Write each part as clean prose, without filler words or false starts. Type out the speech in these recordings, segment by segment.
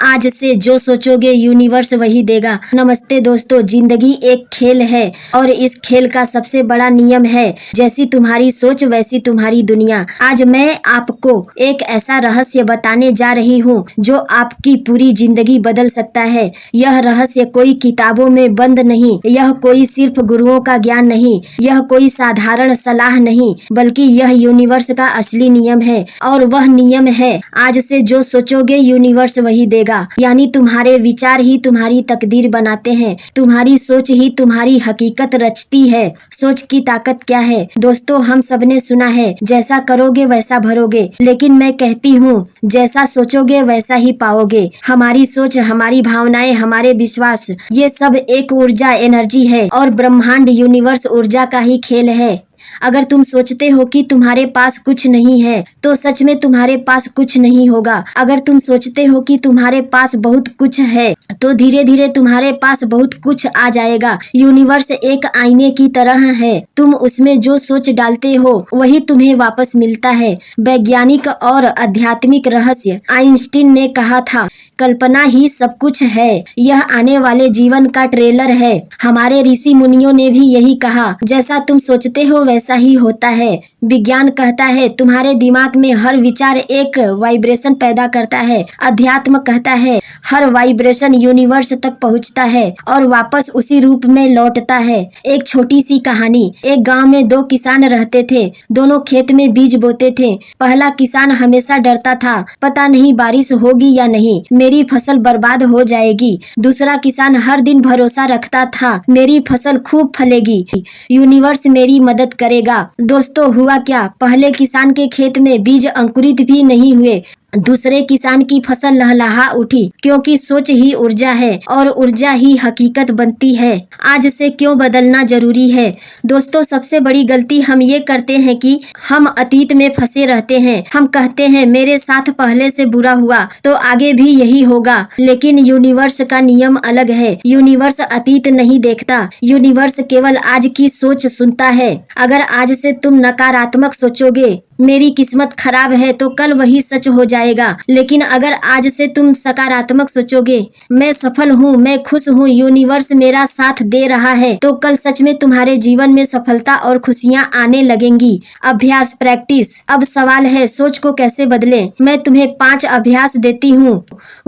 आज से जो सोचोगे यूनिवर्स वही देगा। नमस्ते दोस्तों, जिंदगी एक खेल है और इस खेल का सबसे बड़ा नियम है जैसी तुम्हारी सोच वैसी तुम्हारी दुनिया। आज मैं आपको एक ऐसा रहस्य बताने जा रही हूँ जो आपकी पूरी जिंदगी बदल सकता है। यह रहस्य कोई किताबों में बंद नहीं, यह कोई सिर्फ गुरुओं का ज्ञान नहीं, यह कोई साधारण सलाह नहीं, बल्कि यह यूनिवर्स का असली नियम है। और वह नियम है, आज से जो सोचोगे यूनिवर्स वही देगा। यानी तुम्हारे विचार ही तुम्हारी तकदीर बनाते हैं, तुम्हारी सोच ही तुम्हारी हकीकत रचती है। सोच की ताकत क्या है दोस्तों? हम सबने सुना है, जैसा करोगे वैसा भरोगे, लेकिन मैं कहती हूँ जैसा सोचोगे वैसा ही पाओगे। हमारी सोच, हमारी भावनाएं, हमारे विश्वास, ये सब एक ऊर्जा, एनर्जी है और ब्रह्मांड, यूनिवर्स ऊर्जा का ही खेल है। अगर तुम सोचते हो कि तुम्हारे पास कुछ नहीं है तो सच में तुम्हारे पास कुछ नहीं होगा। अगर तुम सोचते हो कि तुम्हारे पास बहुत कुछ है तो धीरे धीरे तुम्हारे पास बहुत कुछ आ जाएगा। यूनिवर्स एक आईने की तरह है, तुम उसमें जो सोच डालते हो वही तुम्हें वापस मिलता है। वैज्ञानिक और आध्यात्मिक रहस्य, आइंस्टीन ने कहा था, कल्पना ही सब कुछ है, यह आने वाले जीवन का ट्रेलर है। हमारे ऋषि मुनियों ने भी यही कहा, जैसा तुम सोचते हो वैसा ही होता है। विज्ञान कहता है तुम्हारे दिमाग में हर विचार एक वाइब्रेशन पैदा करता है। अध्यात्म कहता है हर वाइब्रेशन यूनिवर्स तक पहुंचता है और वापस उसी रूप में लौटता है। एक छोटी सी कहानी, एक गांव में दो किसान रहते थे। दोनों खेत में बीज बोते थे। पहला किसान हमेशा डरता था, पता नहीं बारिश होगी या नहीं, मेरी फसल बर्बाद हो जाएगी। दूसरा किसान हर दिन भरोसा रखता था, मेरी फसल खूब फलेगी, यूनिवर्स मेरी मदद करेगा। दोस्तों, हुआ क्या? पहले किसान के खेत में बीज अंकुरित भी नहीं हुए। दूसरे किसान की फसल लहलहा उठी, क्योंकि सोच ही ऊर्जा है और ऊर्जा ही हकीकत बनती है। आज से क्यों बदलना जरूरी है? दोस्तों, सबसे बड़ी गलती हम ये करते हैं कि हम अतीत में फंसे रहते हैं। हम कहते हैं मेरे साथ पहले से बुरा हुआ तो आगे भी यही होगा, लेकिन यूनिवर्स का नियम अलग है। यूनिवर्स अतीत नहीं देखता, यूनिवर्स केवल आज की सोच सुनता है। अगर आज से तुम नकारात्मक सोचोगे, मेरी किस्मत खराब है, तो कल वही सच हो जाएगा। लेकिन अगर आज से तुम सकारात्मक सोचोगे, मैं सफल हूँ, मैं खुश हूँ, यूनिवर्स मेरा साथ दे रहा है, तो कल सच में तुम्हारे जीवन में सफलता और खुशियाँ आने लगेंगी। अभ्यास, प्रैक्टिस। अब सवाल है, सोच को कैसे बदलें? मैं तुम्हें 5 अभ्यास देती हूँ।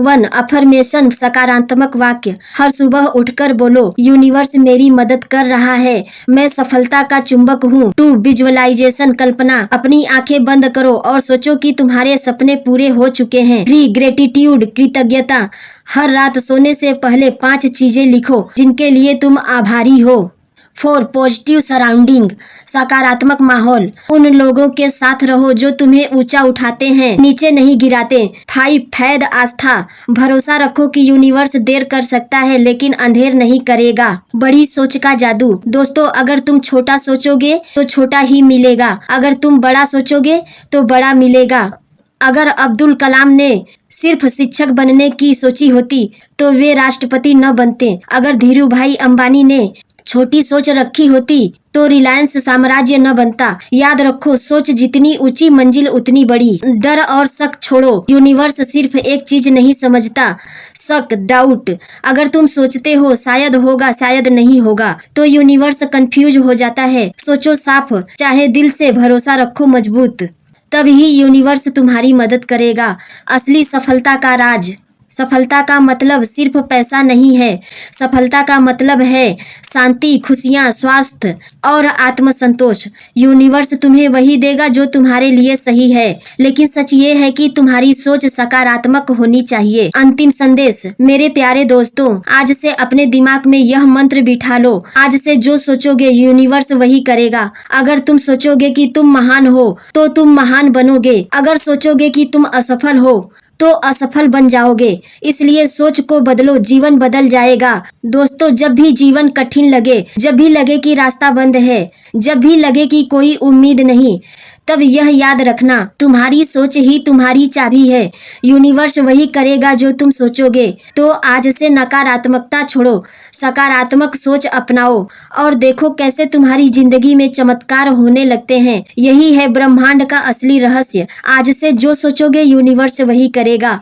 1. अफर्मेशन, सकारात्मक वाक्य। हर सुबह उठकर बोलो, यूनिवर्स मेरी मदद कर रहा है, मैं सफलता का चुंबक हूँ। 2. विजुअलाइजेशन, कल्पना। अपनी आंखें बंद करो और सोचो कि तुम्हारे सपने पूरे हो चुके हैं। 3. ग्रेटिट्यूड, कृतज्ञता। हर रात सोने से पहले 5 चीजें लिखो जिनके लिए तुम आभारी हो। 4. पॉजिटिव सराउंडिंग, सकारात्मक माहौल। उन लोगों के साथ रहो जो तुम्हें ऊंचा उठाते हैं, नीचे नहीं गिराते। 5. फैद, आस्था। भरोसा रखो कि यूनिवर्स देर कर सकता है लेकिन अंधेर नहीं करेगा। बड़ी सोच का जादू। दोस्तों, अगर तुम छोटा सोचोगे तो छोटा ही मिलेगा, अगर तुम बड़ा सोचोगे तो बड़ा मिलेगा। अगर अब्दुल कलाम ने सिर्फ शिक्षक बनने की सोची होती तो वे राष्ट्रपति न बनते। अगर धीरू भाई अंबानी ने छोटी सोच रखी होती तो रिलायंस साम्राज्य न बनता। याद रखो, सोच जितनी ऊंची, मंजिल उतनी बड़ी। डर और शक छोड़ो, यूनिवर्स सिर्फ एक चीज नहीं समझता, शक, डाउट। अगर तुम सोचते हो शायद होगा, शायद नहीं होगा, तो यूनिवर्स कंफ्यूज हो जाता है। सोचो साफ, चाहे दिल से, भरोसा रखो मजबूत, तब ही यूनिवर्स तुम्हारी मदद करेगा। असली सफलता का राज। सफलता का मतलब सिर्फ पैसा नहीं है, सफलता का मतलब है शांति, खुशियाँ, स्वास्थ्य और आत्मसंतोष। यूनिवर्स तुम्हें वही देगा जो तुम्हारे लिए सही है, लेकिन सच ये है कि तुम्हारी सोच सकारात्मक होनी चाहिए। अंतिम संदेश, मेरे प्यारे दोस्तों, आज से अपने दिमाग में यह मंत्र बिठा लो, आज से जो सोचोगे यूनिवर्स वही करेगा। अगर तुम सोचोगे कि तुम महान हो तो तुम महान बनोगे, अगर सोचोगे कि तुम असफल हो तो असफल बन जाओगे। इसलिए सोच को बदलो, जीवन बदल जाएगा। दोस्तों, जब भी जीवन कठिन लगे, जब भी लगे कि रास्ता बंद है, जब भी लगे कि कोई उम्मीद नहीं, तब यह याद रखना, तुम्हारी सोच ही तुम्हारी चाबी है। यूनिवर्स वही करेगा जो तुम सोचोगे। तो आज से नकारात्मकता छोड़ो, सकारात्मक सोच अपनाओ और देखो कैसे तुम्हारी जिंदगी में चमत्कार होने लगते हैं। यही है ब्रह्मांड का असली रहस्य। आज से जो सोचोगे यूनिवर्स वही करेगा।